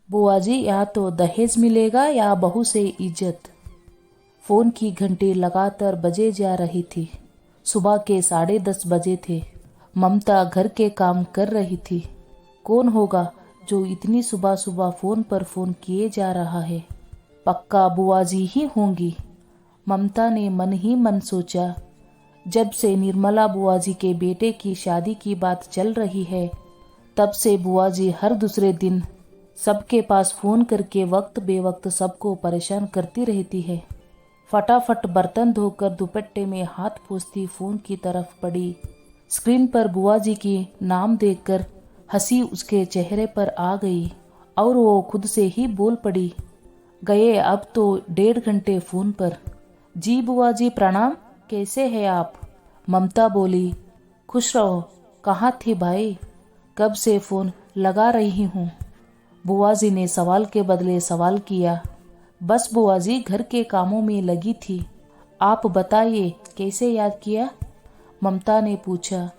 बुआ जी, या तो दहेज मिलेगा या बहू से इज्जत। फोन की घंटी लगातार बजे जा रही थी। सुबह के 10:30 बजे थे। ममता घर के काम कर रही थी। कौन होगा जो इतनी सुबह सुबह फोन पर फोन किए जा रहा है? पक्का बुआ जी ही होंगी। ममता ने मन ही मन सोचा। जब से निर्मला बुआ जी के बेटे की शादी की बात चल रही है, तब से बुआ जी हर दूसरे दिन सबके पास फोन करके वक्त बेवक्त सबको परेशान करती रहती है। फटाफट बर्तन धोकर दुपट्टे में हाथ पोंछती फोन की तरफ पड़ी। स्क्रीन पर बुआ जी की नाम देखकर हंसी उसके चेहरे पर आ गई और वो खुद से ही बोल पड़ी, गए अब तो 1.5 घंटे फोन पर। जी बुआ जी प्रणाम, कैसे हैं आप? ममता बोली, खुश रहो। कहाँ थी भाई? कब से फोन लगा रही हूँ। बुआ जी ने सवाल के बदले सवाल किया। बस बुआ जी, घर के कामों में लगी थी। आप बताइए, कैसे याद किया? ममता ने पूछा।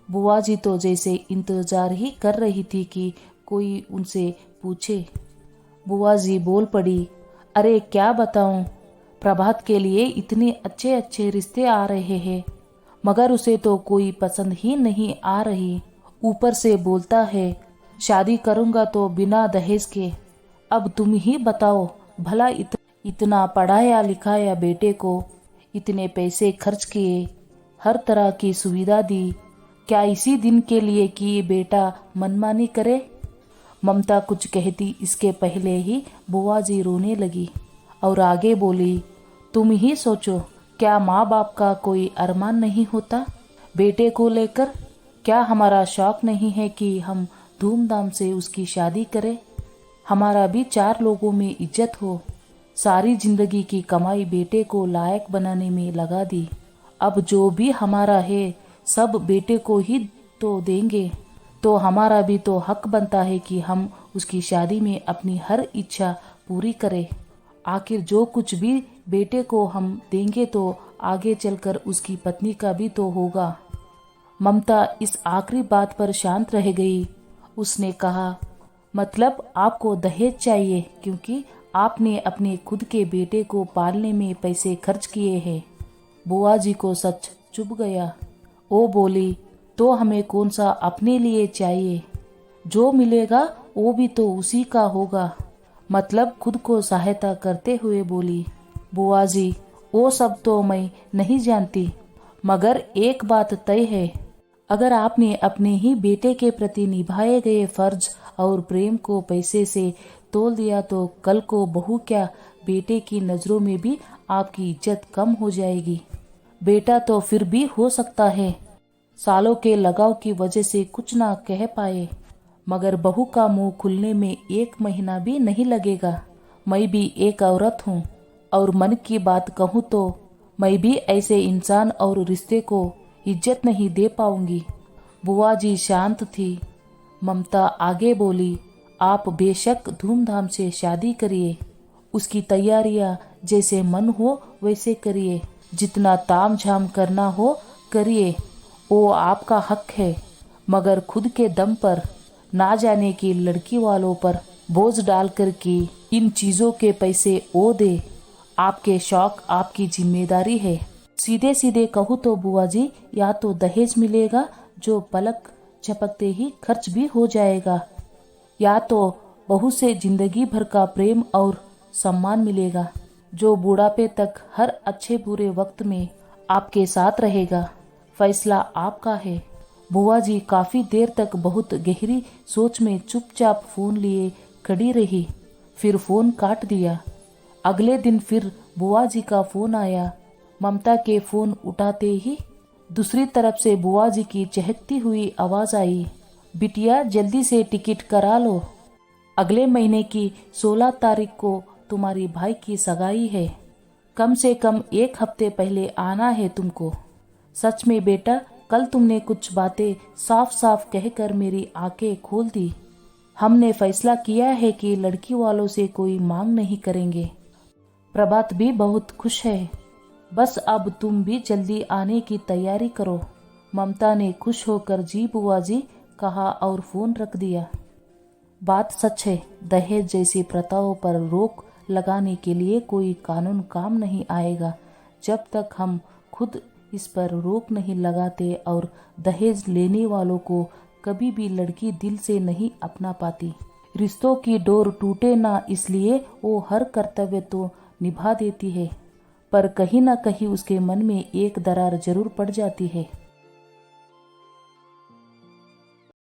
बुआ जी तो जैसे इंतजार ही कर रही थी कि कोई उनसे पूछे। बुआ जी बोल पड़ी, अरे क्या बताऊं, प्रभात के लिए इतने अच्छे अच्छे रिश्ते आ रहे हैं, मगर उसे तो कोई पसंद ही नहीं आ रही। ऊपर से बोलता है शादी करूंगा तो बिना दहेज के। अब तुम ही बताओ भला, इतना पढ़ाया लिखाया बेटे को, इतने पैसे खर्च किए, हर तरह की सुविधा दी, क्या इसी दिन के लिए कि बेटा मनमानी करे? ममता कुछ कहती इसके पहले ही बुआ जी रोने लगी और आगे बोली, तुम ही सोचो, क्या माँ बाप का कोई अरमान नहीं होता बेटे को लेकर? क्या हमारा शौक नहीं है कि हम धूमधाम से उसकी शादी करें? हमारा भी 4 लोगों में इज्जत हो। सारी जिंदगी की कमाई बेटे को लायक बनाने में लगा दी। अब जो भी हमारा है सब बेटे को ही तो देंगे, तो हमारा भी तो हक बनता है कि हम उसकी शादी में अपनी हर इच्छा पूरी करें। आखिर जो कुछ भी बेटे को हम देंगे तो आगे चलकर उसकी पत्नी का भी तो होगा। ममता इस आखिरी बात पर शांत रह गई। उसने कहा, मतलब आपको दहेज चाहिए क्योंकि आपने अपने खुद के बेटे को पालने में पैसे खर्च किए हैं। बुआ जी को सच चुभ गया। वो बोली, तो हमें कौन सा अपने लिए चाहिए? जो मिलेगा वो भी तो उसी का होगा। मतलब खुद को सहायता करते हुए बोली, बुआ जी वो सब तो मैं नहीं जानती, मगर एक बात तय है, अगर आपने अपने ही बेटे के प्रति निभाए गए फर्ज और प्रेम को पैसे से तोल दिया तो कल को बहू क्या बेटे की नजरों में भी आपकी इज्जत कम हो जाएगी। बेटा तो फिर भी हो सकता है सालों के लगाव की वजह से कुछ ना कह पाए, मगर बहू का मुंह खुलने में 1 महीना भी नहीं लगेगा। मैं भी एक औरत हूँ और मन की बात कहूँ तो मैं भी ऐसे इंसान और रिश्ते को इज्जत नहीं दे पाऊंगी। बुआ जी शांत थी। ममता आगे बोली, आप बेशक धूमधाम से शादी करिए, उसकी तैयारियां जैसे मन हो वैसे करिए, जितना ताम झाम करना हो करिए, वो आपका हक है, मगर खुद के दम पर, ना जाने की लड़की वालों पर बोझ डालकर कि इन चीजों के पैसे वो दे। आपके शौक आपकी जिम्मेदारी है। सीधे सीधे कहूँ तो बुआ जी, या तो दहेज मिलेगा जो पलक झपकते ही खर्च भी हो जाएगा, या तो बहू से जिंदगी भर का प्रेम और सम्मान मिलेगा जो बुढ़ापे तक हर अच्छे बुरे वक्त में आपके साथ रहेगा। फैसला आपका है। बुआ जी काफी देर तक बहुत गहरी सोच में चुपचाप फोन लिए खड़ी रही, फिर फोन काट दिया। अगले दिन फिर बुआ जी का फोन आया। ममता के फोन उठाते ही दूसरी तरफ से बुआ जी की चहकती हुई आवाज आई, बिटिया जल्दी से टिकट करा लो, अगले महीने की 16 तारीख को तुम्हारी भाई की सगाई है, कम से कम 1 हफ्ते पहले आना है तुमको। सच में बेटा, कल तुमने कुछ बातें साफ साफ कहकर मेरी आंखें खोल दी। हमने फैसला किया है कि लड़की वालों से कोई मांग नहीं करेंगे। प्रभात भी बहुत खुश है, बस अब तुम भी जल्दी आने की तैयारी करो। ममता ने खुश होकर जी बुआ जी कहा और फोन रख दिया। बात सच है, दहेज जैसी प्रथाओं पर रोक लगाने के लिए कोई कानून काम नहीं आएगा जब तक हम खुद इस पर रोक नहीं लगाते। और दहेज लेने वालों को कभी भी लड़की दिल से नहीं अपना पाती। रिश्तों की डोर टूटे ना, इसलिए वो हर कर्तव्य तो निभा देती है, पर कहीं ना कहीं उसके मन में एक दरार जरूर पड़ जाती है।